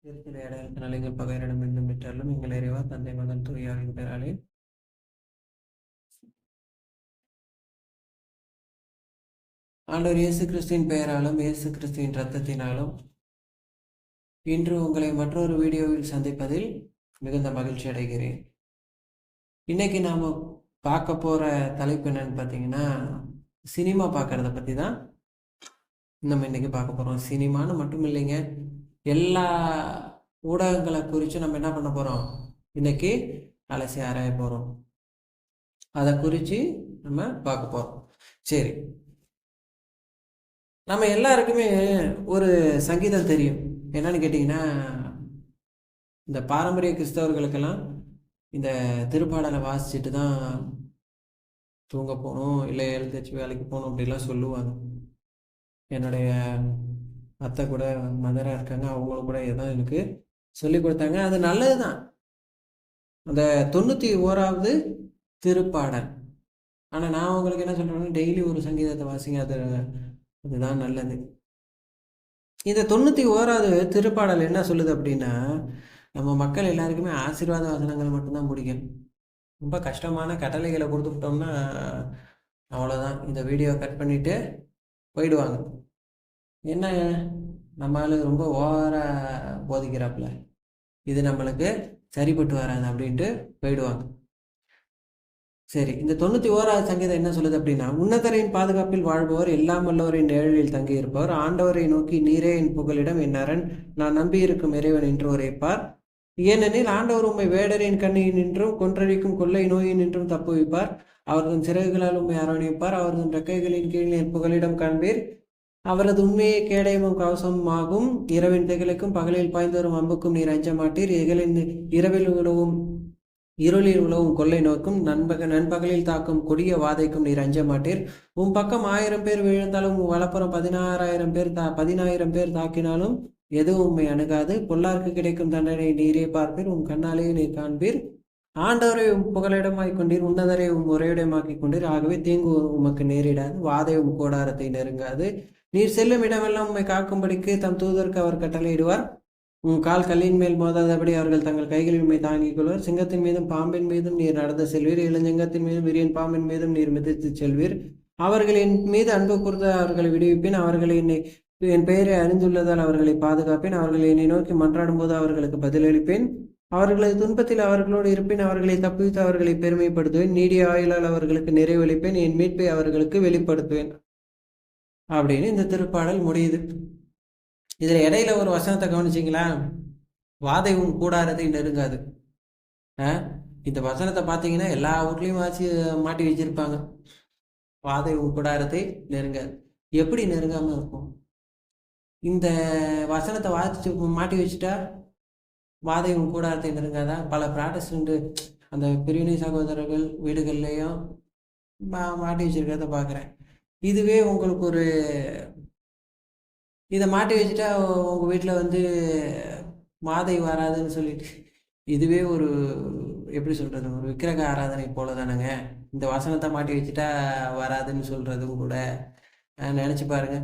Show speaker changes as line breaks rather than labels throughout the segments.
திருச்சிலை அடையாளத்தினால் எங்கள் பகையரிடம் இருந்தும் விட்டாலும் எங்கள் இறைவா தந்தை மகன் தூயாவின் பெயராலே ஆண்டவர் இயேசு கிறிஸ்துவின் பெயராலும் இயேசு கிறிஸ்துவின் இரத்தத்தினாலும் இன்று உங்களை மற்றொரு வீடியோவில் சந்திப்பதில் மிகுந்த மகிழ்ச்சி அடைகிறேன். இன்னைக்கு நாம் பார்க்க போகிற தலைப்பு என்னன்னு பார்த்தீங்கன்னா, சினிமா பார்க்கறத பற்றி தான் நம்ம இன்னைக்கு பார்க்க போகிறோம். சினிமான்னு மட்டும் இல்லைங்க, எல்லா ஊடகங்களை குறித்து நம்ம என்ன பண்ண போகிறோம், இன்னைக்கு அலசி ஆராய போகிறோம். அதை குறித்து நம்ம பார்க்க போகிறோம். சரி, நம்ம எல்லாருக்குமே ஒரு சங்கீதம் தெரியும். என்னன்னு கேட்டிங்கன்னா, இந்த பாரம்பரிய கிறிஸ்தவர்களுக்கெல்லாம் இந்த திருப்பாடலை வாசிச்சுட்டு தான் தூங்க போகணும், இல்லை எழுந்திரிச்சு வேலைக்கு போகணும் அப்படிலாம் சொல்லுவாங்க. என்னுடைய அத்தை கூட மதராக இருக்காங்க, அவங்களும் கூட இதான் எனக்கு சொல்லி கொடுத்தாங்க. அது நல்லது தான், அந்த 91வது திருப்பாடல். ஆனால் நான் உங்களுக்கு என்ன சொல்கிறேன்னா, டெய்லி ஒரு சங்கீதத்தை வாசிங்க, அதுதான் நல்லது. இந்த 91வது திருப்பாடல் என்ன சொல்லுது அப்படின்னா, நம்ம மக்கள் எல்லாருக்குமே ஆசீர்வாத வசனங்கள் மட்டும்தான் பிடிக்கும். ரொம்ப கஷ்டமான கட்டளைகளை கொடுத்துக்கிட்டோம்னா அவ்வளோதான், இந்த வீடியோ கட் பண்ணிவிட்டு போயிடுவாங்க. என்ன நம்மளால ரொம்ப ஓவராக போதிக்கிறாப்புல, இது நம்மளுக்கு சரிப்பட்டு வராது அப்படின்ட்டு போயிடுவாங்க. சரி, இந்த 91வது சங்கீதம் என்ன சொல்லுது அப்படின்னா, உன்னதரின் பாதுகாப்பில் வாழ்பவர், எல்லாம் வல்லவரின் நிழலில் தங்கியிருப்பவர், ஆண்டவரை நோக்கி நீரே என் புகலிடம், என் அரண், நான் நம்பியிருக்கும் இறைவன் என்று உரைப்பார். ஏனெனில் ஆண்டவர் உம்மை வேடரின் கண்ணியில் நின்றும் கொன்றழிக்கும் கொள்ளை நோயின் நின்றும் தப்புவிப்பார். அவரது சிறகுகளால் உம்மை அரவணைப்பார். அவரது ரெக்கைகளின் கீழ் என் புகலிடம் காண்பீர். அவரது உண்மையை கேடயமும் கவசமாகும். இரவின் திகழுக்கும் பகலில் பாய்ந்து வரும் அம்புக்கும் நீர் அஞ்ச மாட்டீர். இரவில் இருளில் உழவும் கொள்ளை நோக்கும் நண்பகலில் தாக்கும் கொடிய வாதைக்கும் நீர் அஞ்ச மாட்டீர். உன் பக்கம் 1000 பேர் விழுந்தாலும் வலப்புறம் 16,000 பேர் தாக்கினாலும் எதுவும் உண்மை அணுகாது. பொல்லாருக்கு கிடைக்கும் தண்டனை நீரே பார்ப்பீர், உன் கண்ணாலேயே நீர் காண்பீர். ஆண்டவரை புகலிடமாக்கிக் கொண்டீர், உன்னதரை உரையிடமாக்கிக் கொண்டீர். ஆகவே தீங்கு உமக்கு நேரிடாது, வாதை கூடாரத்தை நெருங்காது. நீர் செல்லும் இடமெல்லாம் உண்மை காக்கும்படிக்கு தம் தூதருக்கு அவர் கட்டளையிடுவார். உன் கால் கல்லின் மேல் மோதாதபடி அவர்கள் தங்கள் கைகளில் உண்மை தாங்கிக் கொள்வார். சிங்கத்தின் மீதும் பாம்பின் மீதும் நீர் நடந்து செல்வீர், இளஞ்சிங்கத்தின் மீதும் விரியன் பாம்பின் மீதும் நீர் மிதித்து செல்வீர். அவர்கள் என் மீது அன்பு கூர்ந்து அவர்களை விடுவிப்பேன். அவர்களை என் பெயரை அறிந்துள்ளதால் அவர்களை பாதுகாப்பேன். அவர்கள் என்னை நோக்கி மன்றாடும் போது அவர்களுக்கு பதிலளிப்பேன். அவர்களது துன்பத்தில் அவர்களோடு இருப்பேன். அவர்களை தப்புவித்து அவர்களை பெருமைப்படுத்துவேன். நீடிய ஆயுளால் அவர்களுக்கு நிறைவளிப்பேன். என் மீட்பை அவர்களுக்கு வெளிப்படுத்துவேன் அப்படின்னு இந்த திருப்பாடல் முடியுது. இதுல இடையில ஒரு வசனத்தை கவனிச்சிங்களா, வாதை உன் கூடாரத்தை நெருங்காது. இந்த வசனத்தை பார்த்தீங்கன்னா எல்லா ஊர்லேயும் மாட்டி வச்சிருப்பாங்க. வாதை உன் கூடாரத்தை நெருங்காது. எப்படி நெருங்காம இருக்கும்? இந்த வசனத்தை வாசிச்சு மாட்டி வச்சுட்டா வாதை உன் கூடாரத்தை நெருங்காதா? பல ப்ராட்டஸ்டன்ட் அந்த பிரிவினை சகோதரர்கள் வீடுகள்லையும் மாட்டி வச்சிருக்கிறத பார்க்குறேன். இதுவே உங்களுக்கு இதை மாட்டி வச்சுட்டா உங்கள் வீட்டில் வாதை வராதுன்னு சொல்லிட்டு, இதுவே எப்படி சொல்கிறது, ஒரு விக்கிரக ஆராதனை போல தானேங்க. இந்த வசனத்தை மாட்டி வச்சுட்டா வராதுன்னு சொல்கிறதும் கூட நினச்சி பாருங்க.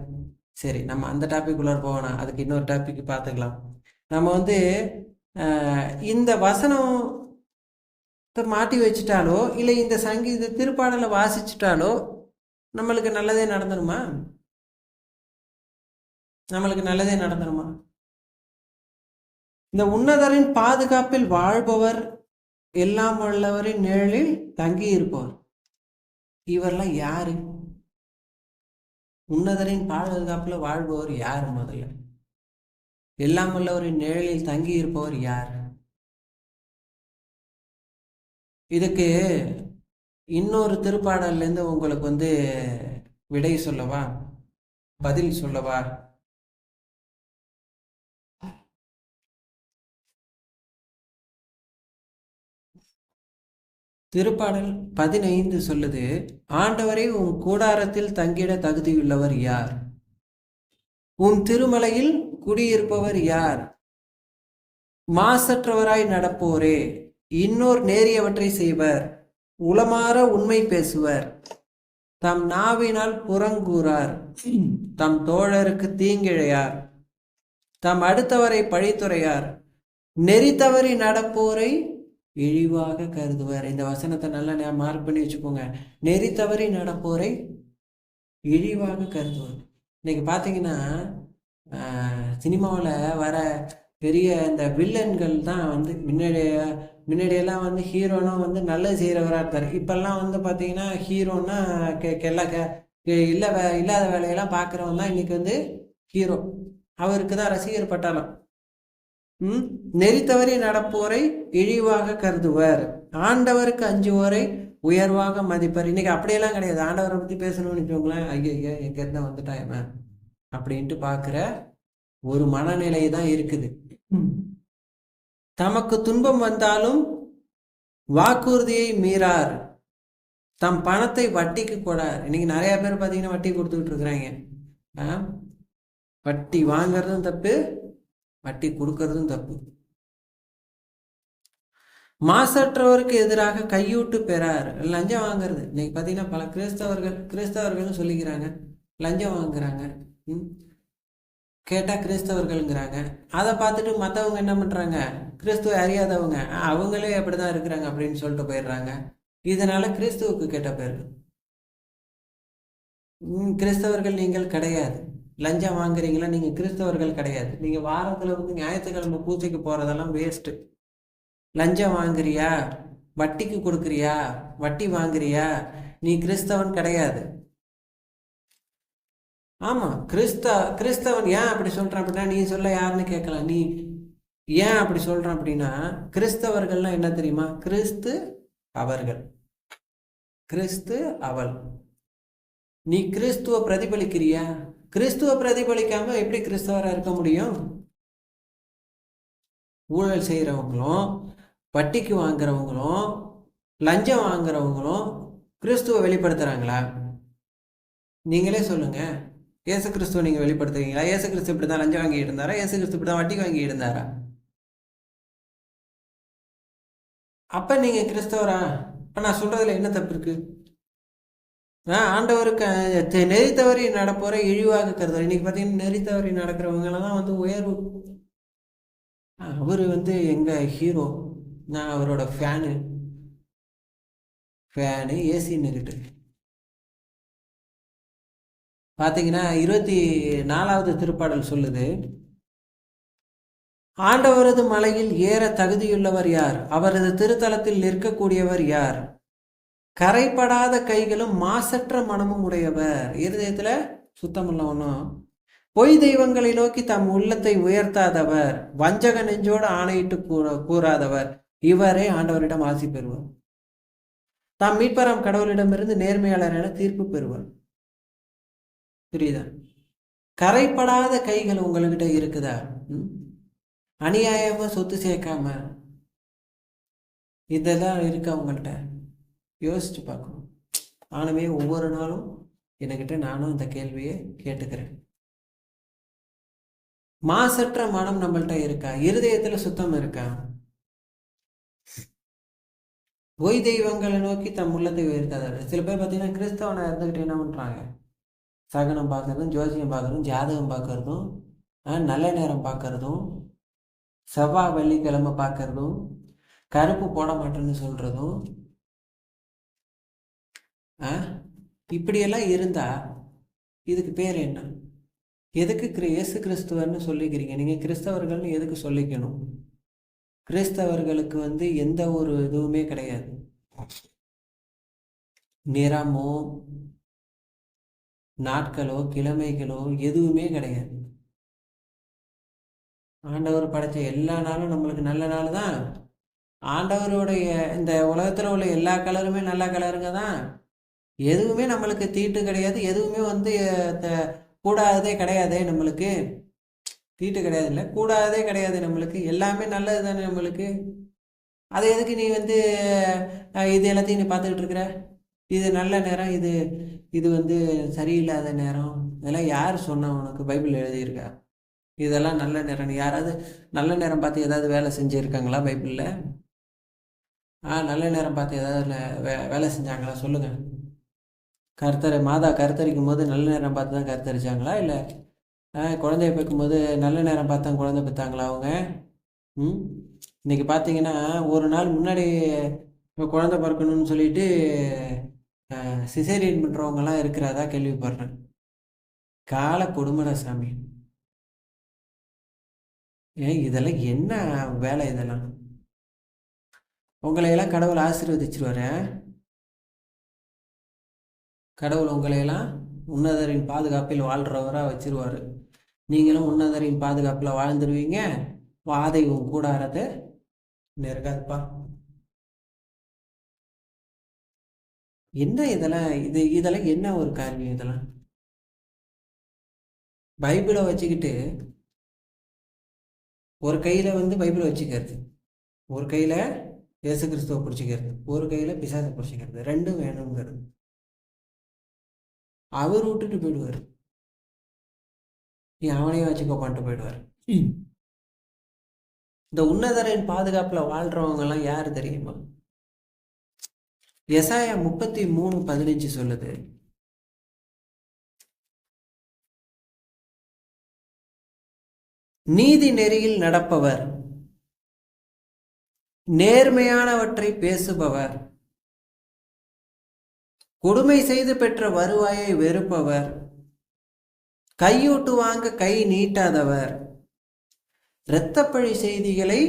சரி, நம்ம அந்த டாபிக் உள்ளார போவேணாம், அதுக்கு இன்னொரு டாபிக் பார்த்துக்கலாம். நம்ம இந்த வசனத்தை மாட்டி வச்சுட்டாலோ இல்லை இந்த சங்கீத திருப்பாடலை வாசிச்சுட்டாலோ நம்மளுக்கு நல்லதே நடந்துருமா? இந்த உன்னதரின் பாதுகாப்பில் வாழ்பவர், எல்லாம் வல்லவரின் நிழலில் தங்கி இருப்பவர், இவரெல்லாம் யாரு? உன்னதரின் பாதுகாப்புல வாழ்பவர் யார்? முதல்ல எல்லாம் வல்லவரின் நிழலில் தங்கி இருப்பவர் யார்? இதுக்கு இன்னொரு திருப்பாடல்ல இருந்து உங்களுக்கு விடை சொல்லவா, பதில் சொல்லவா? திருப்பாடல் 15 சொல்லுது, ஆண்டவரை உன் கூடாரத்தில் தங்கிட தகுதியுள்ளவர் யார்? உன் திருமலையில் குடியிருப்பவர் யார்? மாசற்றவராய் நடப்போரே, இன்னோர் நேரியவற்றை செய்வர், உளமாற உண்மை பேசுவர், தம் நாவினால் புறங்கூறார், தம் தோழருக்கு தீங்கிழையார், தாம் அடுத்தவரை பழித்துரையார், நெறி தவறி நடப்போரை இழிவாக கருதுவார். இந்த வசனத்தை நல்லா மார்க் பண்ணி வச்சுக்கோங்க. நெறி தவறி நடப்போரை இழிவாக கருதுவார். இன்னைக்கு பார்த்தீங்கன்னா சினிமாவில் வர பெரிய இந்த வில்லன்கள் தான் வந்து முன்னாடியெல்லாம் வந்து ஹீரோனா வந்து நல்லது செய்கிறவராக இருப்பார். இப்போல்லாம் வந்து பார்த்தீங்கன்னா ஹீரோன்னா இல்லாத வேலையெல்லாம் பார்க்குறவன் தான் இன்னைக்கு வந்து ஹீரோ. அவருக்கு தான் ரசிகர் பட்டாளம். நெறி தவறி நடப்போரை இழிவாக கருதுவர், ஆண்டவருக்கு அஞ்சுவோரை உயர்வாக மதிப்பார். இன்னைக்கு அப்படியெல்லாம் கிடையாது. ஆண்டவரை பற்றி பேசணும்னு வச்சுக்கோங்களேன், ஐயோ எங்க இருந்தா வந்துட்டாயமே அப்படின்ட்டு பார்க்குற ஒரு மனநிலை தான் இருக்குது. தமக்கு துன்பம் வந்தாலும் வாக்குறுதியை மீறார், தம் பணத்தை வட்டிக்கு கொடார். இன்னைக்கு நிறைய பேர் பார்த்தீங்கன்னா வட்டி கொடுத்துக்கிட்டு இருக்கிறாங்க. வட்டி வாங்கறதும் தப்பு, வட்டி கொடுக்கறதும் தப்பு. மாசற்றவருக்கு எதிராக கையூட்டு பெறார், லஞ்சம் வாங்குறது. இன்னைக்கு பார்த்தீங்கன்னா பல கிறிஸ்தவர்கள்னு சொல்லிக்கிறாங்க, லஞ்சம் வாங்குறாங்க. கேட்டால் கிறிஸ்தவர்கள்ங்கிறாங்க. அதை பார்த்துட்டு மற்றவங்க என்ன பண்ணுறாங்க, கிறிஸ்துவ அறியாதவங்க அவங்களே அப்படி தான் இருக்கிறாங்க அப்படின்னு சொல்லிட்டு போயிடுறாங்க. இதனால கிறிஸ்துவுக்கு கெட்ட பேர். கிறிஸ்தவர்கள் நீங்கள் கிடையாது. லஞ்சம் வாங்குறீங்களா, நீங்கள் கிறிஸ்தவர்கள் கிடையாது. நீங்கள் வாரத்தில் வந்து ஞாயிற்றுக்கிழமை பூஜைக்கு போகிறதெல்லாம் வேஸ்ட்டு. லஞ்சம் வாங்குறியா, வட்டிக்கு கொடுக்குறியா, வட்டி வாங்குறியா, நீ கிறிஸ்தவன் கிடையாது. ஆமாம், கிறிஸ்தவன் ஏன் அப்படி சொல்கிறான் அப்படின்னா, நீ சொல்ல யாருன்னு கேட்கலாம். நீ ஏன் அப்படி சொல்கிறான் அப்படின்னா, கிறிஸ்தவர்கள்லாம் என்ன தெரியுமா, கிறிஸ்து அவர்கள், கிறிஸ்து அவள். நீ கிறிஸ்துவ பிரதிபலிக்கிறியா? கிறிஸ்துவ பிரதிபலிக்காம எப்படி கிறிஸ்தவராக இருக்க முடியும்? ஊழல் செய்கிறவங்களும், வட்டிக்கு வாங்குறவங்களும், லஞ்சம் வாங்குறவங்களும் கிறிஸ்துவ வெளிப்படுத்துகிறாங்களா? நீங்களே சொல்லுங்க. இயேசு கிறிஸ்துவ நீங்கள் வெளிப்படுத்துவீங்களா? இயேசு கிறிஸ்து இப்படி தான் லஞ்சம் வாங்கிட்டு இருந்தாரா? இயேசு கிறிஸ்து இப்படி தான் வட்டிக்கு வாங்கிட்டு இருந்தாரா? அப்போ நீங்கள் கிறிஸ்தவரா? இப்போ நான் சொல்கிறதுல என்ன தப்பு இருக்கு? ஆண்டவருக்கு நெறி தவறி நடப்போற இழிவாக கருதுவார். இன்னைக்கு பார்த்தீங்கன்னா நெறி தவறி நடக்கிறவங்களாம் தான் வந்து உயர்வு. அவர் வந்து எங்கள் ஹீரோ, நான் அவரோட ஃபேனு ஏசின்னு இருக்கு. பார்த்தீங்கன்னா 24வது திருப்பாடல் சொல்லுது, ஆண்டவரது மலையில் ஏற தகுதியுள்ளவர் யார்? அவரது திருத்தலத்தில் நிற்கக்கூடியவர் யார்? கரைப்படாத கைகளும் மாசற்ற மனமும் உடையவர், இருதயத்துல சுத்தமுள்ளவனும், பொய் தெய்வங்களை நோக்கி தம் உள்ளத்தை உயர்த்தாதவர், வஞ்சக நெஞ்சோடு ஆணையிட்டு கூறாதவர், இவரே ஆண்டவரிடம் ஆசி பெறுவார். தாம் மீட்பராம் கடவுளிடமிருந்து நேர்மையாளர் என தீர்ப்பு பெறுவார். புரியுதா? கரைப்படாத கைகள் உங்ககிட்ட இருக்குதா? அநியாயமா சொத்து சேர்க்காம இதெல்லாம் இருக்கு அவங்கள்ட்ட? யோசிச்சு பார்க்கணும். ஆனவே ஒவ்வொரு நாளும் என்கிட்ட நானும் இந்த கேள்வியை கேட்டுக்கிறேன். மாசற்ற மனம் நம்மள்கிட்ட இருக்கா? இருதயத்துல சுத்தம் இருக்கா? பொய் தெய்வங்களை நோக்கி தம் உள்ளத்தை உயர்த்தாத. சில பேர் பார்த்தீங்கன்னா கிறிஸ்தவனை இருந்துக்கிட்டு என்ன பண்றாங்க, சகனம் பார்க்கறதும், ஜோசியம் பார்க்கறதும், ஜாதகம் பார்க்கறதும், நல்ல நேரம் பார்க்கறதும், செவ்வாய் வெள்ளிக்கிழமை பார்க்கறதும், கருப்பு போட மாட்டேன்னு சொல்றதும், இப்படியெல்லாம் இருந்தா இதுக்கு பேர் என்ன? எதுக்கு இயேசு கிறிஸ்துவர்னு சொல்லிக்கிறீங்க? நீங்க கிறிஸ்தவர்கள்னு எதுக்கு சொல்லிக்கணும்? கிறிஸ்தவர்களுக்கு வந்து எந்த ஒரு இதுவுமே கிடையாது. நிறமோ நாட்களோ கிழமைகளோ எதுவுமே கிடையாது. ஆண்டவர் படைச்ச எல்லா நாளும் நம்மளுக்கு நல்ல நாள் தான். ஆண்டவருடைய இந்த உலகத்தில் உள்ள எல்லா கலருமே நல்ல கலருங்க தான். எதுவுமே நம்மளுக்கு தீட்டு கிடையாது, எதுவுமே வந்து கூடாததே கிடையாதே. நம்மளுக்கு தீட்டு கிடையாது, இல்லை கூடாததே கிடையாது. நம்மளுக்கு எல்லாமே நல்லது தானே நம்மளுக்கு. அதை எதுக்கு நீ வந்து இது எல்லாத்தையும் நீ பார்த்துக்கிட்டு இருக்கிற? இது நல்ல நேரம், இது வந்து சரியில்லாத நேரம், இதெல்லாம் யார் சொன்னா உனக்கு? பைபிள் எழுதியிருக்கா இதெல்லாம் நல்ல நேரம்? யாராவது நல்ல நேரம் பார்த்து ஏதாவது வேலை செஞ்சுருக்காங்களா பைபிளில்? நல்ல நேரம் பார்த்து ஏதாவது வேலை செஞ்சாங்களா? சொல்லுங்கள். மாதா கருத்தரிக்கும் போது நல்ல நேரம் பார்த்து தான் கருத்தரிச்சாங்களா? இல்லை குழந்தைய பெக்கும்போது நல்ல நேரம் பார்த்தா குழந்தை பெற்றாங்களா அவங்க? ம் இன்னைக்கு பார்த்தீங்கன்னா ஒரு நாள் முன்னாடி குழந்தை பிறக்கணும்னு சொல்லிட்டு சிசேரியன் பண்ணுறவங்கலாம் இருக்கிறதா கேள்விப்படுறேன். கால கொடுமைடா சாமி. இதெல்லாம் என்ன வேலை இதெல்லாம்? உங்களையெல்லாம் கடவுள் ஆசீர்வதிச்சிருவாரு. கடவுள் உங்களையெல்லாம் உன்னதரின் பாதுகாப்பில் வாழ்கிறவராக வச்சிருவாரு. நீங்களும் உன்னதரின் பாதுகாப்பில் வாழ்ந்துருவீங்க. வாதை உன் கூடாரத்தை நெருங்காதுப்பா. என்ன இதெல்லாம்? இதெல்லாம் என்ன ஒரு காரியம் இதெல்லாம்? பைபிளை வச்சுக்கிட்டு ஒரு கையில் வந்து பைபிளை வச்சுக்கிறது, ஒரு கையில் இயேசு கிறிஸ்துவை பிடிச்சிக்கிறது, ஒரு கையில் பிசாசை பிடிச்சிக்கிறது, ரெண்டும் வேணுங்கிறது. அவர் விட்டுட்டு போயிடுவார். நீ அவனையும் வச்சுக்கோப்பான்ட்டு போயிடுவார். இந்த உன்னதரின் பாதுகாப்பில் வாழ்கிறவங்கெல்லாம் யார் தெரியுமா? எசாயா 33:15 சொல்லுது, நீதி நெறியில் நடப்பவர், நேர்மையானவற்றை பேசுபவர், கொடுமை செய்து பெற்ற வருவாயை வெறுப்பவர், கையூட்டு வாங்க கை நீட்டாதவர், இரத்தப்பழி செய்திகளை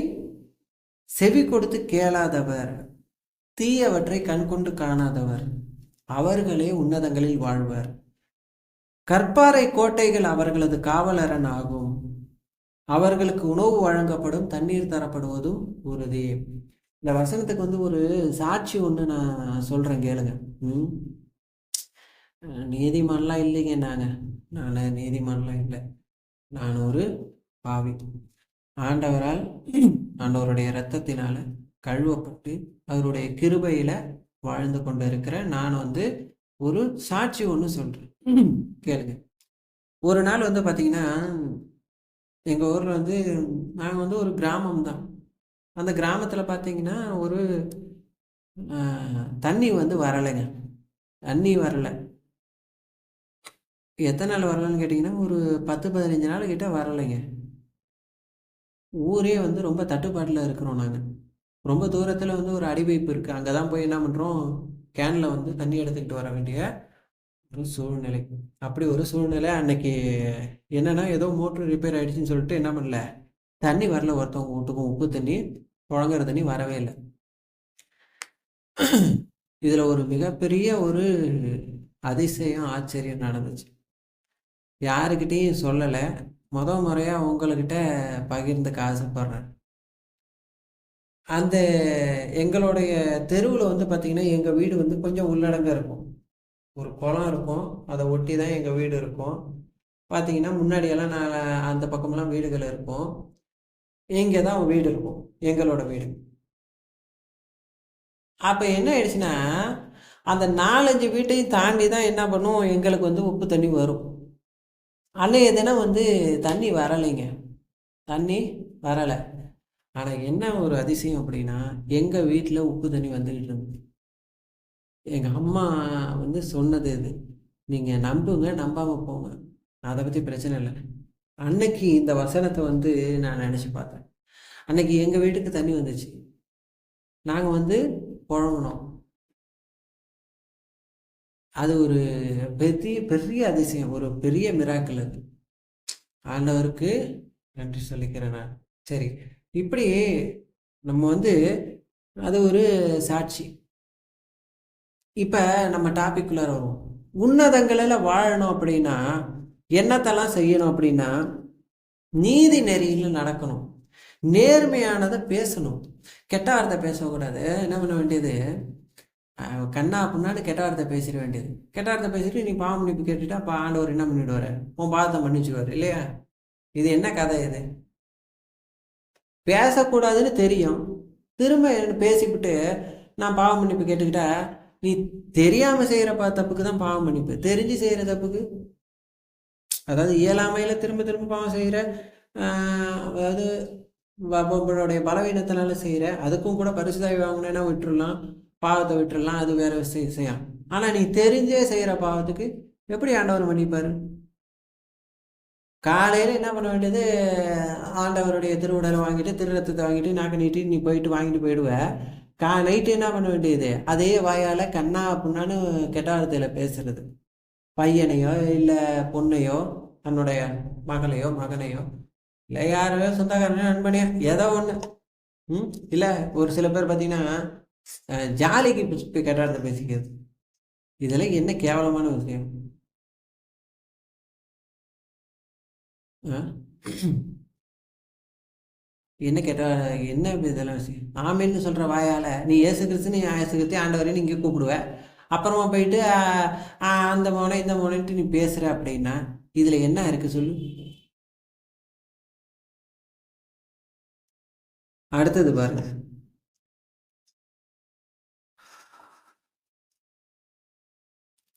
செவி கொடுத்து கேளாதவர், தீயவற்றை கண்கொண்டு காணாதவர், அவர்களே உன்னதங்களில் வாழ்வர். கற்பாறை கோட்டைகள் அவர்களது காவலரன் ஆகும். அவர்களுக்கு உணவு வழங்கப்படும், தண்ணீர் தரப்படுவதும் உறுதி. இந்த வசனத்துக்கு வந்து ஒரு சாட்சி ஒன்று நான் சொல்கிறேன் கேளுங்க. நீதிமான்லாம் இல்லைங்க. நான் நீதிமான்லாம் இல்லை. நான் ஒரு பாவி. ஆண்டவருடைய இரத்தத்தினால கழுவப்பட்டு அவருடைய கிருபையில வாழ்ந்து கொண்டு இருக்கிற நான் வந்து ஒரு சாட்சி ஒன்று சொல்றேன் கேளுங்க. ஒரு நாள் வந்து பார்த்தீங்கன்னா எங்கள் ஊரில் வந்து நாங்கள் வந்து ஒரு கிராமம் தான். அந்த கிராமத்தில் பார்த்தீங்கன்னா ஒரு தண்ணி வந்து வரலைங்க. தண்ணி வரலை. எத்தனை நாள் வரலன்னு கேட்டிங்கன்னா ஒரு 10-15 நாள் கிட்ட வரலைங்க. ஊரே வந்து ரொம்ப தட்டுப்பாட்டில் இருக்கிறோம் நாங்கள். ரொம்ப தூரத்தில் வந்து ஒரு அடிபைப்பு இருக்குது. அங்கே தான் போய் என்ன பண்ணுறோம், கேனில் வந்து தண்ணி எடுத்துக்கிட்டு வர வேண்டிய ஒரு சூழ்நிலை. அப்படி ஒரு சூழ்நிலை அன்னைக்கு என்னென்னா, ஏதோ மோட்ரு ரிப்பேர் ஆகிடுச்சின்னு சொல்லிட்டு என்ன பண்ணல, தண்ணி வரல. ஒருத்தவங்க வீட்டுக்கும் உப்பு தண்ணி, புழங்குற தண்ணி வரவே இல்லை. இதில் ஒரு மிகப்பெரிய ஒரு அதிசயம், ஆச்சரியம் நடந்துச்சு. யாருக்கிட்டேயும் சொல்லலை. முறையாக உங்கள்கிட்ட பகிர்ந்துக்க ஆசைப்படுறேன். அந்த எங்களுடைய தெருவில் வந்து பார்த்திங்கன்னா எங்கள் வீடு வந்து கொஞ்சம் உள்ளடங்க இருக்கும். ஒரு குளம் இருக்கும், அதை ஒட்டி தான் எங்கள் வீடு இருக்கும். பார்த்திங்கன்னா முன்னாடியெல்லாம் நான் அந்த பக்கமெல்லாம் வீடுகள் இருக்கும். இங்கே தான் வீடு இருக்கும், எங்களோட வீடு. அப்போ என்ன ஆயிடுச்சுன்னா, அந்த 4-5 வீட்டையும் தாண்டி தான் என்ன பண்ணும், எங்களுக்கு வந்து உப்பு தண்ணி வரும். அன்னைய தினம் வந்து தண்ணி வரலைங்க. தண்ணி வரலை. ஆனால் என்ன ஒரு அதிசயம் அப்படின்னா, எங்கள் வீட்டில் உப்பு தண்ணி வந்துக்கிட்டு இருந்தது. எங்கள் அம்மா வந்து சொன்னது இது, நீங்கள் நம்புங்க, நம்பாமல் போங்க, அதை பற்றி பிரச்சனை இல்லை. அன்னைக்கு இந்த வசனத்தை வந்து நான் நினச்சி பார்த்தேன். அன்னைக்கு எங்கள் வீட்டுக்கு தண்ணி வந்துச்சு. நாங்கள் வந்து புழங்கினோம். அது ஒரு பெரிய பெரிய அதிசயம், ஒரு பெரிய மிராக்கிள். அது ஆண்டவருக்கு நன்றி சொல்லிக்கிறேன் நான். சரி, இப்படி நம்ம வந்து அது ஒரு சாட்சி. இப்போ நம்ம டாபிக்குள்ளார வருவோம். உன்னதங்களில் வாழணும் அப்படின்னா என்னத்தெல்லாம் செய்யணும் அப்படின்னா, நீதி நெறியில் நடக்கணும், நேர்மையானதை பேசணும், கெட்ட வார்த்தை பேசக்கூடாது. என்ன பண்ண வேண்டியது, கண்ணா அப்படின்னாட்டு கெட்ட வார்த்தை பேசிட வேண்டியது. கெட்ட வார்த்தை பேசிட்டு நீ பாவம் மன்னிப்பு கேட்டுட்டா அப்போ ஆண்டவர் என்ன பண்ணிவிடுவார், உன் பாவத்தை மன்னிச்சுடுவார் இல்லையா? இது என்ன கதை? இது பேசக்கூடாதுன்னு தெரியும், திரும்ப பேசிவிட்டு நான் பாவம் மன்னிப்பு கேட்டுக்கிட்டா, நீ தெரியாமல் செய்கிற தப்புக்கு தான் பாவம் மன்னிப்பு. தெரிஞ்சு செய்கிற தப்புக்கு, அதாவது இயலாமையில் திரும்ப திரும்ப பாவம் செய்கிற, அதாவது உங்களுடைய பலவீனத்தினால செய்கிற, அதுக்கும் கூட பரிசுத்தாவி வாங்கினேன்னா விட்டுடலாம், பாவத்தை விட்டுடலாம், அது வேற விஷயம். ஆனால் நீ தெரிஞ்சே செய்கிற பாவத்துக்கு எப்படி ஆண்டவர் மன்னிப்பார்? காலையில் என்ன பண்ண வேண்டியது, ஆண்டவருடைய திருவுடலை வாங்கிட்டு திருரத்தத்தை வாங்கிட்டு நாக்கு நீட்டி நீ போயிட்டு வாங்கிட்டு போயிடுவ. நைட்டு என்ன பண்ண வேண்டியது, அதே வாயால் கண்ணா புண்ணான்னு கெட்ட வார்த்தையில் பேசுறது. பையனையோ இல்லை பொண்ணையோ தன்னுடைய மகளையோ மகனையோ இல்லை யாரையோ சொந்தக்காரனையோ நண்பனையோ ஏதோ ஒன்று. இல்லை ஒரு சில பேர் பார்த்தீங்கன்னா ஜாலிக்கு கெட்ட வார்த்தை பேசிக்கிறது. இதெல்லாம் என்ன கேவலமான விஷயம். என்ன கேட்டா என்ன இதெல்லாம் விஷயம். ஆமேன்னு சொல்ற வாயால நீ ஏசு கிறிஸ்து நீ ஏசு கிறிஸ்து ஆண்டவரே நீங்க கூப்பிடுவ, அப்புறமா போயிட்டு அந்த மோனை இந்த மோனைன்ட்டு நீ பேசுற அப்படின்னா இதுல என்ன இருக்கு சொல்லு. அடுத்தது பாருங்க,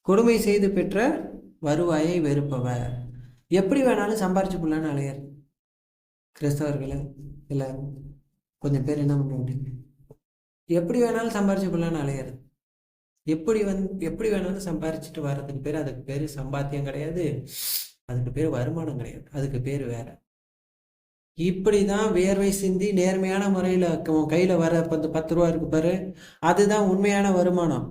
கொடுமை செய்து பெற்ற வருவாயை வெறுப்பவர். எப்படி வேணாலும் சம்பாரிச்சு போடலான்னு அலையார் கிறிஸ்தவர்களை எல்லாரும். கொஞ்சம் பேர் என்ன பண்ணுவாங்க, எப்படி வேணாலும் சம்பாரிச்சு போடலான்னு அலையாரு. எப்படி வேணாலும் சம்பாரிச்சுட்டு வர்றதுக்கு பேர், அதுக்கு பேர் சம்பாத்தியம் கிடையாது, அதுக்கு பேர் வருமானம் கிடையாது, அதுக்கு பேர் வேற. இப்படிதான் வேர்வை சிந்தி நேர்மையான முறையில் கையில் வர 10 ரூபா இருக்கு பாரு, அதுதான் உண்மையான வருமானம்.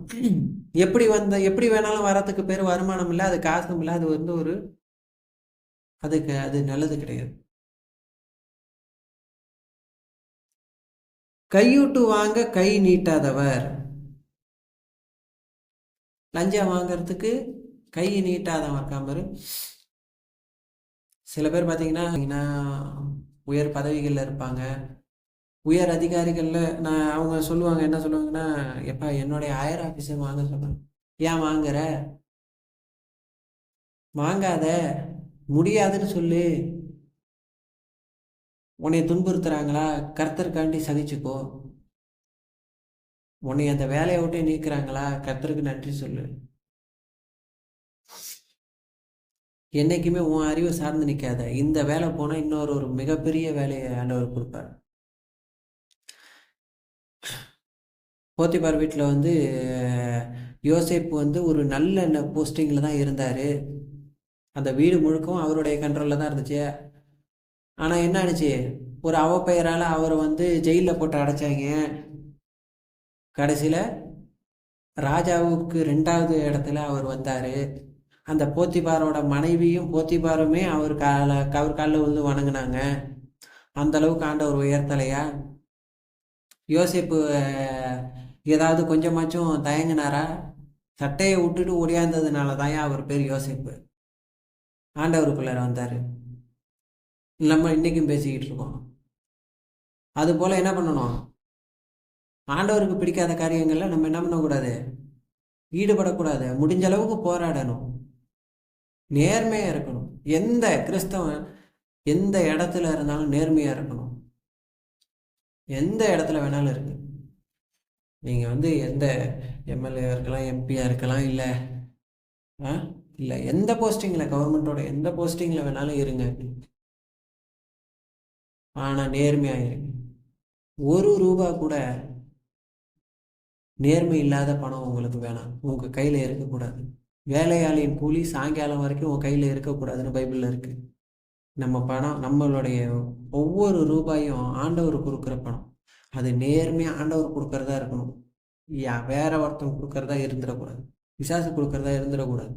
எப்படி வேணாலும் வரத்துக்கு பேர் வருமானம் இல்லை, அது காசும் இல்லை, அது வந்து அது நல்லது கிடையாது. கையூட்டு வாங்க கை நீட்டாதவர். லஞ்சம் வாங்கறதுக்கு கை நீட்டாதவன் இருக்காம. சில பேர் பார்த்தீங்கன்னா உயர் பதவிகளில் இருப்பாங்க, உயர் அதிகாரிகளில் அவங்க சொல்லுவாங்க, என்ன சொல்லுவாங்கன்னா, எப்பா என்னுடைய ஹையர் ஆஃபீஸர் வாங்க சொல்லுவாங்க. ஏன் வாங்குற, வாங்காத, முடியாதுன்னு சொல்லு. உன்னை துன்புறுத்துறாங்களா, கர்த்தருக்காண்டி சகிச்சுக்கோ. உன்னை அந்த வேலையை விட்டு நீக்கிறாங்களா, கர்த்தருக்கு நன்றி சொல்லு. என்னைக்குமே உன் அறிவை சார்ந்து நிற்காத. இந்த வேலை போனால் இன்னொரு மிகப்பெரிய வேலையை ஆண்டவர் கொடுப்பார். போத்திபார் வீட்டில் வந்து யோசேப்பு வந்து ஒரு நல்ல போஸ்டிங்கில் தான் இருந்தார். அந்த வீடு முழுக்கவும் அவருடைய கண்ட்ரோலில் தான் இருந்துச்சு. ஆனால் என்ன ஆச்சு, ஒரு அவப்பெயரால் அவரை வந்து ஜெயிலில் போட்டு அடைச்சாங்க. கடைசியில் ராஜாவுக்கு 2வது இடத்துல அவர் வந்தார். அந்த போத்திபாரோட மனைவியும் போத்திபாருமே அவர் காலில் விழுந்து வணங்கினாங்க. அந்த அளவுக்கு ஆண்டவர் உயர்த்தலையா? யோசேப்பு ஏதாவது கொஞ்சமாச்சும் தயங்கினாரா? சட்டையை விட்டுட்டு ஒடியாந்ததுனால தான் அவர் பேர் யோசேப்பு. ஆண்டவருக்குள்ளார வந்தார். நம்ம இன்றைக்கும் பேசிக்கிட்டு இருக்கோம். அதுபோல் என்ன பண்ணணும், ஆண்டவருக்கு பிடிக்காத காரியங்களில் நம்ம என்ன பண்ணக்கூடாது, ஈடுபடக்கூடாது. முடிஞ்ச அளவுக்கு போராடணும், நேர்மையாக இருக்கணும். எந்த கிறிஸ்தவன் எந்த இடத்துல இருந்தாலும் நேர்மையாக இருக்கணும். எந்த இடத்துல வேணாலும் இருக்கு. நீங்கள் வந்து எந்த எம்எல்ஏ இருக்கலாம், எம்பியாக இருக்கலாம், இல்லை எந்த போஸ்டிங்கில், கவர்மெண்ட்டோட எந்த போஸ்டிங்கில் வேணாலும் இருங்க. ஆனால் நேர்மையாக இருங்க. 1 ரூபா கூட நேர்மை இல்லாத பணம் உங்களுக்கு வேணாம், உங்கள் கையில் இருக்கக்கூடாது. வேலையாளியின் கூலி சாயங்காலம் வரைக்கும் உங்கள் கையில் இருக்கக்கூடாதுன்னு பைபிளில் இருக்குது. நம்ம பணம், நம்மளுடைய ஒவ்வொரு ரூபாயும் ஆண்டவர் கொடுக்குற பணம், அது நேர்மையாக ஆண்டவர் கொடுக்கறதா இருக்கணும். வேற ஒருத்தன் கொடுக்கறதா இருந்துடக்கூடாது, விசாசு கொடுக்கறதா இருந்துடக்கூடாது.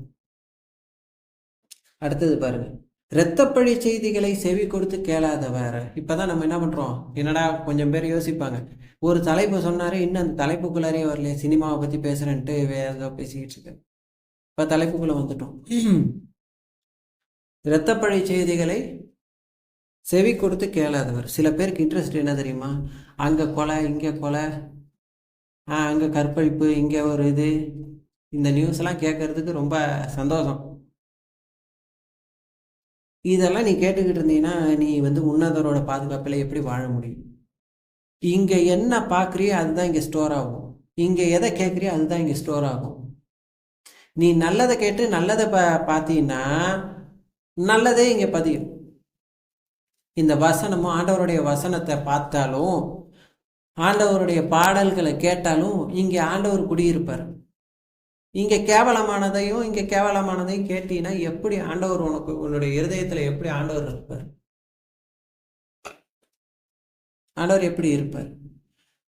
அடுத்தது பாருங்க, இரத்தப்பழி செய்திகளை செவி கொடுத்து கேளாதவர். இப்போதான் நம்ம என்ன பண்ணுறோம், என்னடா கொஞ்சம் பேர் யோசிப்பாங்க, ஒரு தலைப்பு சொன்னார், இன்னும் அந்த தலைப்புக்குள்ளாரே வரலையே, சினிமாவை பற்றி பேசுகிறேன்ட்டு வேற ஏதோ பேசிக்கிட்டு இருக்கு. இப்போ தலைப்புக்குள்ளே வந்துட்டோம். இரத்தப்பழி செய்திகளை செவி கொடுத்து கேளாதவர். சில பேருக்கு இன்ட்ரெஸ்ட் என்ன தெரியுமா, அங்கே கொலை, இங்கே கொலை, அங்கே கற்பழிப்பு, இங்கே ஒரு இது, இந்த நியூஸ்லாம் கேட்கறதுக்கு ரொம்ப சந்தோஷம். இதெல்லாம் நீ கேட்டுக்கிட்டு இருந்தீங்கன்னா நீ வந்து உன்னதரோட பாதுகாப்பில் எப்படி வாழ முடியும்? இங்கே என்ன பார்க்குறியோ அதுதான் இங்கே ஸ்டோர் ஆகும், இங்கே எதை கேட்குறியோ அதுதான் இங்கே ஸ்டோர் ஆகும். நீ நல்லதை கேட்டு நல்லதை பார்த்தீங்கன்னா நல்லதே இங்கே பதியும். இந்த வசனமும் ஆண்டவருடைய வசனத்தை பார்த்தாலும் ஆண்டவருடைய பாடல்களை கேட்டாலும் இங்கே ஆண்டவர் குடியிருப்பார். இங்கே கேவலமானதையும் கேட்டீங்கன்னா எப்படி ஆண்டவர் உனக்கு உன்னுடைய இருதயத்தில் எப்படி ஆண்டவர் இருப்பார்? ஆண்டவர் எப்படி இருப்பார்?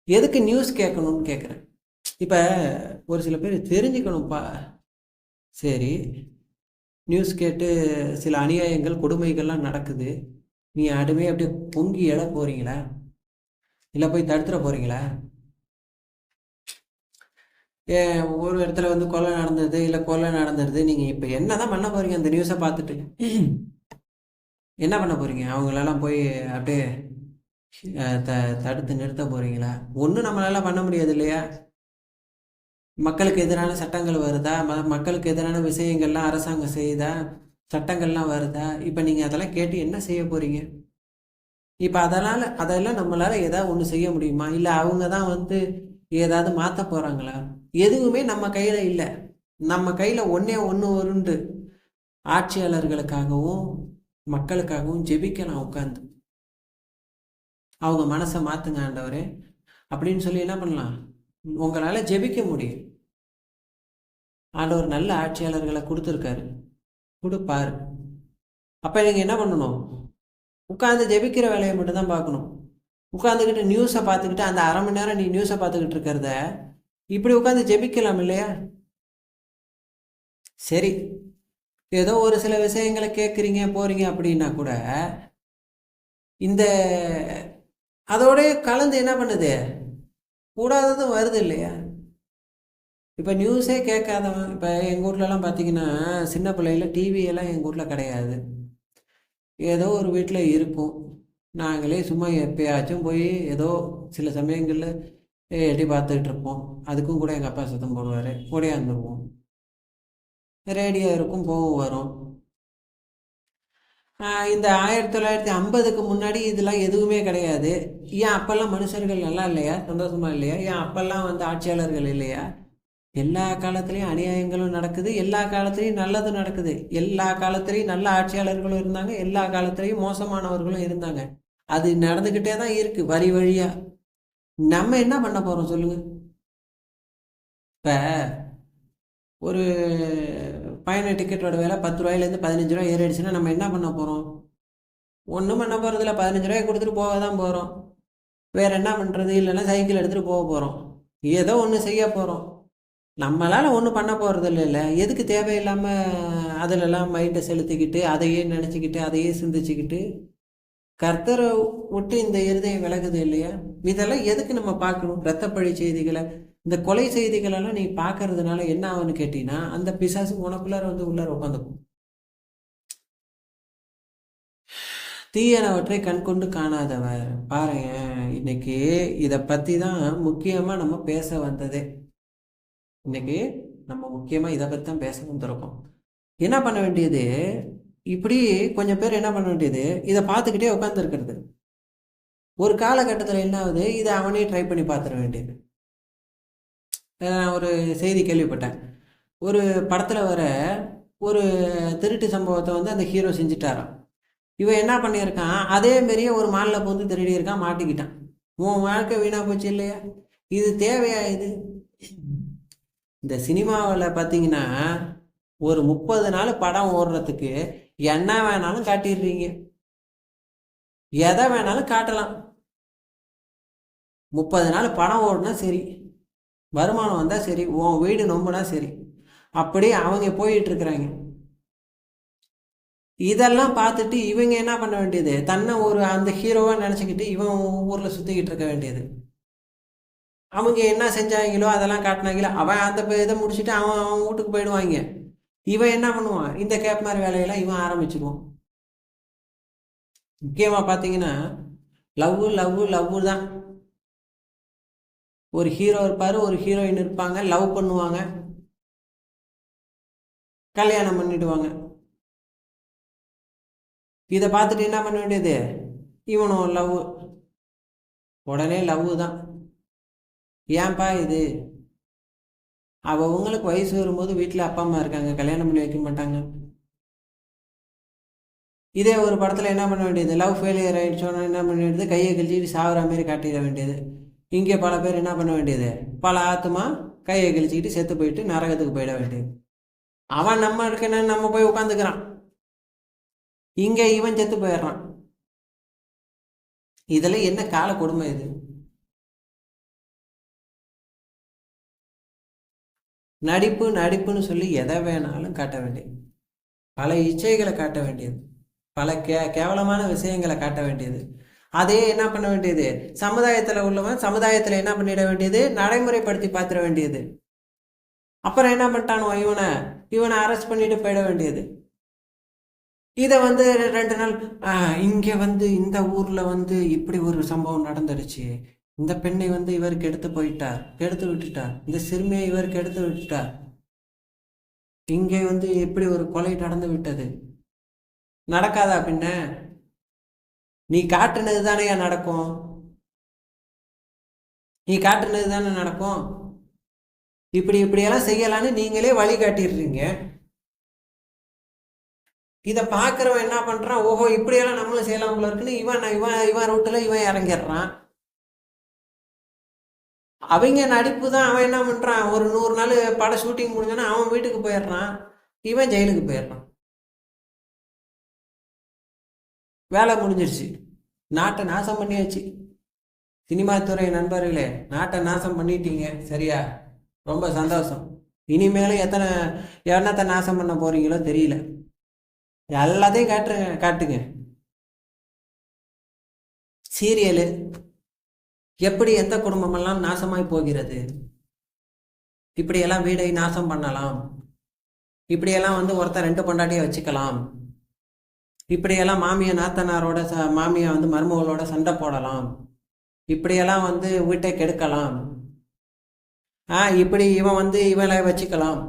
எதுக்கு நியூஸ் கேட்கணும்னு கேட்குறேன். இப்போ ஒரு சில பேர் தெரிஞ்சுக்கணும்ப்பா, சரி நியூஸ் கேட்டு சில அநியாயங்கள் கொடுமைகள்லாம் நடக்குது, நீ அடுமே அப்படியே பொங்கி எழ போறீங்களா, இல்லை போய் தடுத்துட போறீங்களா? ஒரு இடத்துல வந்து கொலை நடந்தது, இல்லை கொலை நடந்துருது, நீங்கள் இப்போ என்ன தான் பண்ண போறீங்க? அந்த நியூஸை பார்த்துட்டு என்ன பண்ண போறீங்க? அவங்களெல்லாம் போய் அப்படியே தடுத்து நிறுத்த போறீங்களா? ஒன்றும் நம்மளால பண்ண முடியாது இல்லையா? மக்களுக்கு எதிரான சட்டங்கள் வருதா? மக்களுக்கு எதிரான விஷயங்கள்லாம் அரசாங்கம் செய்யுதா? சட்டங்கள்லாம் வருதா? இப்போ நீங்கள் அதெல்லாம் கேட்டு என்ன செய்ய போறீங்க? இப்போ அதெல்லாம் நம்மளால ஏதாவது ஒன்று செய்ய முடியுமா? இல்லை அவங்க தான் வந்து ஏதாவது மாற்ற போகிறாங்களா? எதுவுமே நம்ம கையில் இல்லை. நம்ம கையில் ஒன்றே ஒன்று உண்டு, ஆட்சியாளர்களுக்காகவும் மக்களுக்காகவும் ஜெபிக்கலாம். உட்காந்து அவங்க மனசை மாற்றுங்க ஆண்டவரே அப்படின்னு சொல்லி என்ன பண்ணலாம்? உங்களால் ஜெபிக்க முடியும். ஆண்டவர் நல்ல ஆட்சியாளர்களை கொடுத்துருக்காரு, கொடுப்பாரு. அப்போ நீங்கள் என்ன பண்ணணும்? உட்காந்து ஜெபிக்கிற வேலையை மட்டும்தான் பார்க்கணும். உட்காந்துக்கிட்டு நியூஸை பார்த்துக்கிட்டு அந்த அரை மணி நேரம் நீ நியூஸை பார்த்துக்கிட்டு இருக்கிறத இப்படி உட்காந்து ஜெபிக்கலாம் இல்லையா? சரி, ஏதோ ஒரு சில விஷயங்களை கேட்குறீங்க போறீங்க அப்படின்னா கூட இந்த அதோடய கலந்து என்ன பண்ணுது? கூடாததும் வருது இல்லையா? இப்போ நியூஸே கேட்காதவன், இப்போ எங்கள் ஊர்லலாம் பார்த்தீங்கன்னா சின்ன பிள்ளையில டிவியெல்லாம் எங்கள் ஊரில் கிடையாது. ஏதோ ஒரு வீட்டில் இருக்கும். நாங்களே சும்மா எப்பயாச்சும் போய் ஏதோ சில சமயங்களில் எட்டி பார்த்துக்கிட்டு இருப்போம். அதுக்கும் கூட எங்கள் அப்பா சத்தம் போடுவார், ஓடியாந்துருவோம். ரேடியோ இருக்கும், போகும் வரும். இந்த 1950க்கு முன்னாடி இதெல்லாம் எதுவுமே கிடையாது. ஏன் அப்போல்லாம் மனுஷர்கள் நல்லா இல்லையா? சந்தோஷமா இல்லையா? ஏன் அப்போல்லாம் வந்து ஆட்சியாளர்கள் இல்லையா? எல்லா காலத்துலேயும் அநியாயங்களும் நடக்குது, எல்லா காலத்துலேயும் நல்லதும் நடக்குது. எல்லா காலத்துலேயும் நல்ல ஆட்சியாளர்களும் இருந்தாங்க, எல்லா காலத்துலேயும் மோசமானவர்களும் இருந்தாங்க. அது நடந்துக்கிட்டே தான் இருக்குது வரி வழியாக. நம்ம என்ன பண்ண போகிறோம் சொல்லுங்கள்? இப்போ ஒரு பயண டிக்கெட்டோட விலை 10 ரூபாயிலேருந்து 15 ரூபா ஏறிடுச்சுன்னா நம்ம என்ன பண்ண போகிறோம்? ஒன்றும் பண்ண போகிறதில்ல. 15 ரூபாய் கொடுத்துட்டு போக தான் போகிறோம். வேறு என்ன பண்ணுறது? இல்லைன்னா சைக்கிள் எடுத்துகிட்டு போக போகிறோம். ஏதோ ஒன்று செய்ய போகிறோம். நம்மளால் ஒன்றும் பண்ண போகிறது இல்லை. எதுக்கு தேவையில்லாமல் அதிலெல்லாம் மைண்டை செலுத்திக்கிட்டு அதையே நினச்சிக்கிட்டு அதையே சிந்திச்சுக்கிட்டு கர்த்தரை விட்டு இந்த இருதயம் விலகுது இல்லையா? இதெல்லாம் எதுக்கு நம்ம பார்க்கணும்? இரத்தப்பழி செய்திகளை, இந்த கொலை செய்திகளெல்லாம் நீ பார்க்கறதுனால என்ன ஆகுன்னு கேட்டீங்கன்னா அந்த பிசாசு உனக்குள்ளார வந்து உள்ளார உட்காந்துக்கும். தீயனவற்றை கண் கொண்டு காணாதவர். பாருங்க, இன்னைக்கு இதை பற்றி தான் முக்கியமாக நம்ம பேச வந்ததே. இன்னைக்கு நம்ம முக்கியமாக இதை பற்றி தான் பேச வந்திருக்கோம். என்ன பண்ண வேண்டியது? இப்படி கொஞ்சம் பேர் என்ன பண்ண வேண்டியது, இதை பார்த்துக்கிட்டே உட்காந்துருக்கிறது. ஒரு காலகட்டத்தில் என்ன ஆகுது, இதை அவனே ட்ரை பண்ணி பார்த்துட வேண்டியது. நான் ஒரு செய்தி கேள்விப்பட்டேன். ஒரு படத்தில் வர ஒரு திருட்டு சம்பவத்தை வந்து அந்த ஹீரோ செஞ்சுட்டாராம். இவன் என்ன பண்ணியிருக்கான், அதே மாரியே ஒரு மாலில் போந்து திருடி இருக்கான், மாட்டிக்கிட்டான். உன் வாழ்க்கை வீணாக போச்சு இல்லையா? இது தேவையா? இது இந்த சினிமாவில் பார்த்தீங்கன்னா ஒரு 30 நாள் படம் ஓடுறதுக்கு என்ன வேணாலும் காட்டிடுறீங்க, எதை வேணாலும் காட்டலாம். 30 நாள் படம் ஓடுனா சரி, வருமானம் வந்தால் சரி, உன் வீடு நொம்புனா சரி, அப்படியே அவங்க போயிட்டு இருக்கிறாங்க. இதெல்லாம் பார்த்துட்டு இவங்க என்ன பண்ண வேண்டியது, தன்னை ஒரு அந்த ஹீரோவாக நினச்சிக்கிட்டு இவன் ஊரில் சுற்றிக்கிட்டு இருக்க வேண்டியது. அவங்க என்ன செஞ்சாங்களோ அதெல்லாம் காட்டினாங்களோ அவன் அந்த இதை முடிச்சுட்டு அவன் வீட்டுக்கு போயிடுவாங்க. இவன் என்ன பண்ணுவான், இந்த கேப் மாதிரி வேலையெல்லாம் இவன் ஆரம்பிச்சிடுவான். முக்கியமாக பார்த்தீங்கன்னா லவ் தான். ஒரு ஹீரோ இருப்பார், ஒரு ஹீரோயின் இருப்பாங்க, லவ் பண்ணுவாங்க, கல்யாணம் பண்ணிடுவாங்க. இதை பார்த்துட்டு என்ன பண்ண வேண்டியது, இவனும் லவ், உடனே லவ் தான். ஏன்பா இது? அவங்களுக்கு வயசு வரும்போது வீட்டில் அப்பா அம்மா இருக்காங்க, கல்யாணம் பண்ணி வைக்க மாட்டாங்க. இதே ஒரு படத்தில் என்ன பண்ண வேண்டியது, லவ் ஃபெயிலியர் ஆகிடுச்சோன்னா என்ன பண்ண வேண்டியது, கையை கழிச்சிட்டு சாகுற மாதிரி காட்டிட வேண்டியது. இங்கே பல பேர் என்ன பண்ண வேண்டியது, பல ஆத்மா கையை கிழிச்சிக்கிட்டு செத்து போயிட்டு நரகத்துக்கு போயிட வேண்டியது. அவன் நம்ம இருக்கன்னு நம்ம போய் உட்காந்துக்கிறான், இங்கே இவன் செத்து போயிடுறான். இதுல என்ன கால கொடுமை இது? நடிப்பு நடிப்புன்னு சொல்லி எதை வேணாலும் காட்ட வேண்டியது, பல இச்சைகளை காட்ட வேண்டியது, பல கேவலமான விஷயங்களை காட்ட வேண்டியது. அதே என்ன பண்ண வேண்டியது, சமுதாயத்தில் உள்ளவன் சமுதாயத்தில் என்ன பண்ணிட வேண்டியது, நடைமுறைப்படுத்தி பார்த்துட வேண்டியது. அப்புறம் என்ன பண்ணிட்டானோ இவனை அரெஸ்ட் பண்ணிட்டு போயிட வேண்டியது. இதை 2 நாள் இங்கே இந்த ஊரில் இப்படி ஒரு சம்பவம் நடந்துடுச்சு, இந்த பெண்ணை இவருக்கு கெடுத்து விட்டுட்டார், இந்த சிறுமியை இவருக்கு எடுத்து விட்டுட்டார், இங்கே எப்படி ஒரு கொலை நடந்து விட்டது. நடக்காதா பின்ன? நீ காட்டுனது தானே நடக்கும், நீ காட்டுனது தானே நடக்கும். இப்படியெல்லாம் செய்யலான்னு நீங்களே வழி காட்டிடுறீங்க. இதை பார்க்குறவன் என்ன பண்ணுறான், ஓஹோ இப்படியெல்லாம் நம்மளும் செய்யலாம் போல இருக்குன்னு இவன் ரூட்டில் இவன் இறங்கிடுறான். அவங்க நடிப்பு தான். அவன் என்ன பண்ணுறான், ஒரு 100 நாள் பட ஷூட்டிங் முடிஞ்சோன்னா அவன் வீட்டுக்கு போயிடுறான், இவன் ஜெயிலுக்கு போயிடுறான். வேலை முடிஞ்சிருச்சு, நாட்டை நாசம் பண்ணியாச்சு. சினிமா துறை நண்பர்களே, நாட்டை நாசம் பண்ணிட்டீங்க, சரியா? ரொம்ப சந்தோஷம். இனிமேலும் என்னத்தை நாசம் பண்ண போறீங்களோ தெரியல. எல்லாத்தையும் காட்டுங்க. சீரியலு எப்படி எந்த குடும்பமெல்லாம் நாசமாய் போகிறது, இப்படியெல்லாம் வீடை நாசம் பண்ணலாம், இப்படியெல்லாம் ஒருத்தர் 2 பொண்டாட்டியை வச்சுக்கலாம், இப்படியெல்லாம் மாமியை நாத்தனாரோட மாமியை மருமகளோட சண்டை போடலாம், இப்படியெல்லாம் வீட்டை கெடுக்கலாம், இப்படி இவன் இவளை வச்சுக்கலாம்,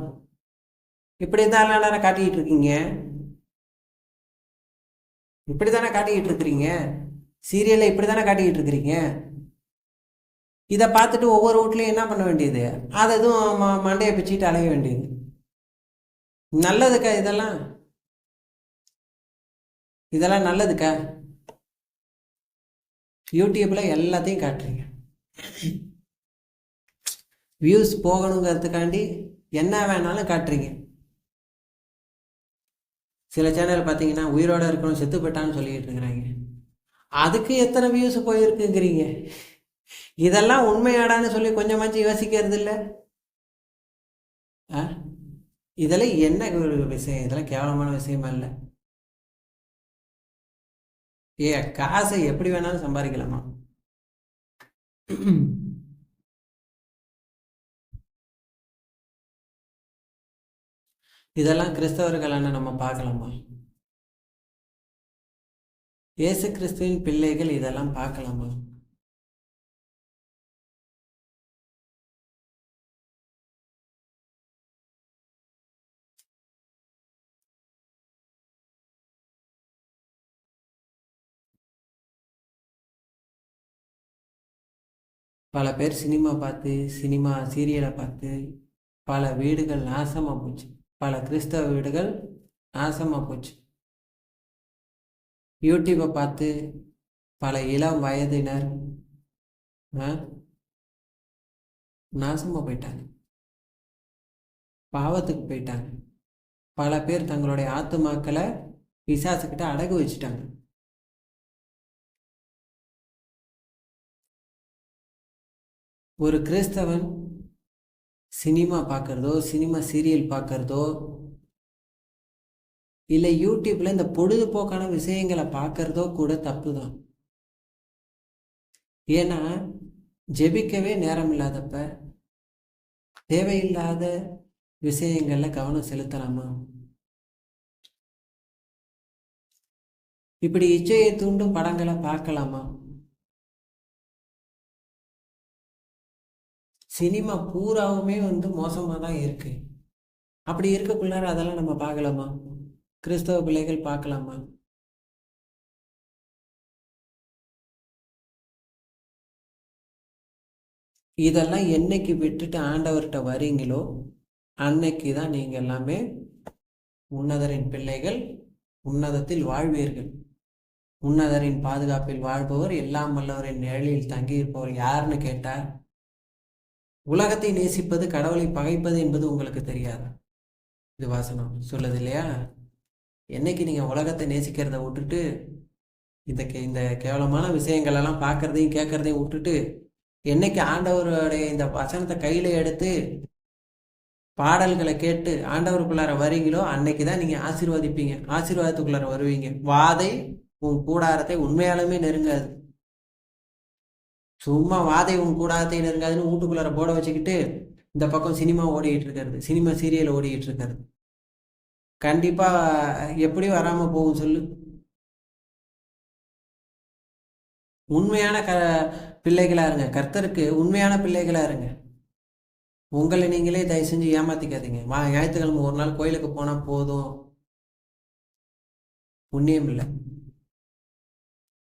இப்படி தான் எல்லாரும் காட்டிக்கிட்டு இருக்கீங்க. இப்படி தானே காட்டிக்கிட்டு இருக்கிறீங்க, சீரியலை இப்படி தானே காட்டிக்கிட்டு இருக்கிறீங்க. இதை பார்த்துட்டு ஒவ்வொரு வீட்லையும் என்ன பண்ண வேண்டியது, அதை எதுவும் மண்டையை பிச்சுக்கிட்டு அலைய வேண்டியது. நல்லதுக்கா இதெல்லாம் நல்லதுக்கா? யூடியூப்ல எல்லாத்தையும் காட்டுறீங்க, வியூஸ் போகணுங்கிறதுக்காண்டி என்ன வேணாலும் காட்டுறீங்க. சில சேனல் பார்த்தீங்கன்னா உயிரோட இருக்கணும் செத்து போயிட்டான்னு சொல்லிட்டு இருக்கிறாங்க, அதுக்கு எத்தனை வியூஸ் போயிருக்குங்கிறீங்க. இதெல்லாம் உண்மையாடான்னு சொல்லி கொஞ்சமாச்சு யோசிக்கிறது இல்லை. இதெல்லாம் என்ன ஒரு விஷயம், இதெல்லாம் கேவலமான விஷயமா இல்லை. காசை எப்படி வேணாலும் சம்பாதிக்கலாமா? இதெல்லாம் கிறிஸ்தவர்களான நம்ம பார்க்கலாமா? இயேசு கிறிஸ்துவின் பிள்ளைகள் இதெல்லாம் பார்க்கலாமா? பல பேர் சினிமா பார்த்து சீரியலை பார்த்து பல வீடுகள் நாசமாக போச்சு, பல கிறிஸ்தவ வீடுகள் நாசமாக போச்சு. யூடியூப்பை பார்த்து பல இளம் வயதினர் நாசமாக போயிட்டாங்க, பாவத்துக்கு போயிட்டாங்க. பல பேர் தங்களுடைய ஆத்துமாக்களை பிசாசுக்கிட்ட அடகு வச்சுட்டாங்க. ஒரு கிறிஸ்தவன் சினிமா பார்க்குறதோ சீரியல் பார்க்குறதோ இல்லை யூடியூப்ல இந்த பொழுதுபோக்கான விஷயங்களை பார்க்குறதோ கூட தப்பு தான். ஏன்னா ஜெபிக்கவே நேரம் இல்லாதப்ப தேவையில்லாத விஷயங்கள்ல கவனம் செலுத்தலாமா? இப்படி இச்சையை தூண்டும் படங்களை பார்க்கலாமா? சினிமா பூராவுமே மோசமாக தான் இருக்கு. அப்படி இருக்கக்குள்ளார அதெல்லாம் நம்ம பார்க்கலாமா? கிறிஸ்தவ பிள்ளைகள் பார்க்கலாமா? இதெல்லாம் என்னைக்கு விட்டுட்டு ஆண்டவர்கிட்ட வரீங்களோ அன்னைக்கு தான் நீங்கள் எல்லாமே உன்னதரின் பிள்ளைகள், உன்னதத்தில் வாழ்வீர்கள். உன்னதரின் பாதுகாப்பில் வாழ்பவர், எல்லாம் வல்லவரின் நிழலில் தங்கியிருப்பவர் யாருன்னு கேட்டா, உலகத்தை நேசிப்பது கடவுளை பகைப்பது என்பது உங்களுக்கு தெரியாது. இது வாசனம் சொல்லுது இல்லையா? என்னைக்கு நீங்க உலகத்தை நேசிக்கிறத விட்டுட்டு இந்த கேவலமான விஷயங்கள் எல்லாம் பார்க்கறதையும் கேட்கறதையும் விட்டுட்டு என்னைக்கு ஆண்டவருடைய இந்த வசனத்தை கையில எடுத்து பாடல்களை கேட்டு ஆண்டவருக்குள்ளார வரீங்களோ அன்னைக்கு தான் நீங்க ஆசீர்வாதத்துக்குள்ளார வருவீங்க. வாதை உன் கூடாரத்தை உண்மையாலுமே நெருங்காது. சும்மா வாதை உன் கூடாரத்தை நெருங்காதுன்னு வீட்டுக்குள்ளார போட வச்சுக்கிட்டு இந்த பக்கம் சினிமா ஓடிக்கிட்டு இருக்கிறது, சினிமா சீரியல் ஓடிக்கிட்டு இருக்கிறது, கண்டிப்பா எப்படி வராம போகும் சொல்லு? உண்மையான பிள்ளைகளா இருங்க, கர்த்தருக்கு உண்மையான பிள்ளைகளா இருங்க. உங்களை நீங்களே தயவு செஞ்சு ஏமாத்திக்காதீங்க. ஞாயிற்றுக்கிழமை ஒரு நாள் கோயிலுக்கு போனா போதும், புண்ணியம் இல்லை.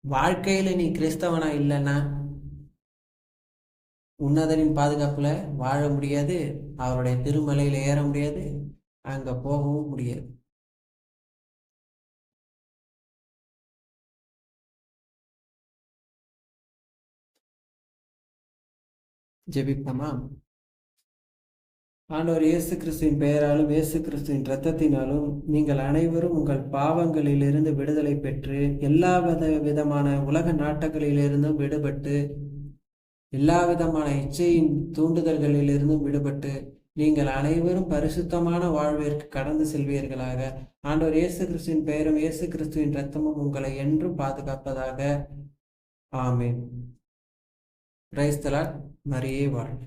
வாழ்க்கையில நீ கிறிஸ்தவனா இல்லைன்னா உன்னதரின் பாதுகாப்புல வாழ முடியாது, அவருடைய திருமலையில ஏற முடியாது, அங்க போகவும் முடியாது. ஜெபிப்போமா? ஆண்டவர் இயேசு கிறிஸ்துவின் பெயராலும் இயேசு கிறிஸ்துவின் இரத்தத்தினாலும் நீங்கள் அனைவரும் உங்கள் பாவங்களிலிருந்து விடுதலை பெற்று எல்லா விதமான உலக நாட்டங்களிலிருந்தும் விடுபட்டு எல்லா விதமான இச்சையின் தூண்டுதல்களிலிருந்தும் விடுபட்டு நீங்கள் அனைவரும் பரிசுத்தமான வாழ்விற்கு கடந்து செல்வீர்களாக. ஆண்டவர் இயேசு கிறிஸ்துவின் பெயரும் இயேசு கிறிஸ்துவின் இரத்தமும் உங்களை என்றும் பாதுகாப்பதாக. ஆமென். Praise the Lord. மரியே வாழ்க.